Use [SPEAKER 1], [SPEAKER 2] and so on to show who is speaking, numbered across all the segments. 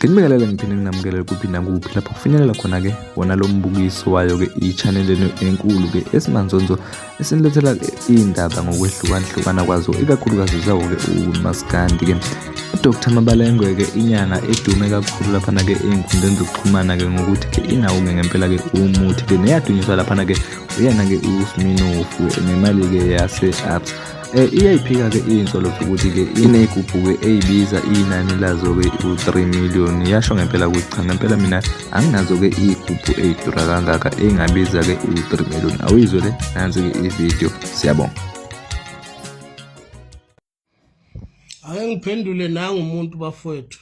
[SPEAKER 1] Nginibingelela ngiphinde nginamukele kuphi nakuphi lapho kufinyelela khona-ke wona lo mbukiso wayo-ke i-channel enkulu-ke esimanzonzo esinilethela-ke iy'ndaba ngokwehlukahlukana kwazo, ikakhulukazi zawo-ke uMaskandi-ke. uDr Mabalengwe-ke inyanga edume kakhulu laphana-ke ey'nkundleni zokuxhumana-ke ngokuthi-ke inawo-ke ngempela-ke umuthi-ke neyadunyiswa laphana-ke uyena-ke uSminofu nemali-ke yase-Absa. Iyayiphika-ke iy'nsolo zokuthi-ke iney'gubhu-ke ey'biza inani lazo-ke u-3 million. Yasho ngempela ukuthi cha ngempela mina anginazo-ke iy'gubhu ey'dura kangaka ey'ngabiza-ke u-3 million. Awuyizwe le, nansi-ke ividiyo, siyabonga.
[SPEAKER 2] Ake ngiphendule nangumuntu bafowethu.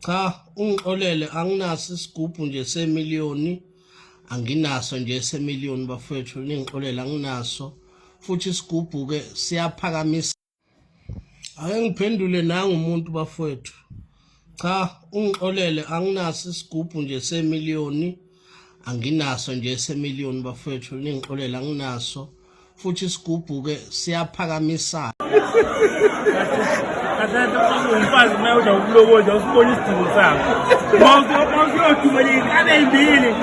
[SPEAKER 2] Cha, ungixolele, anginaso isigubhu nje semiliyoni, anginaso nje semiliyoni bafowethu, ningixolele anginaso. Futhi isigubhu-ke siyaphakamisa. Ake ngiphendule nangumuntu bafowethu. Cha, ungixolele, anginaso isigubhu nje semiliyoni, anginaso nje semiliyoni bafowethu, ningixolele anginaso. Futhi isigubhu-ke siyaphakamisa.
[SPEAKER 3] Umfazi naye uja ukuloboza usibona isidingo sakho. Mawuyothumela abe yimbili.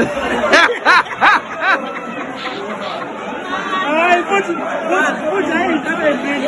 [SPEAKER 3] Hayi futhi hayi abe yimbili.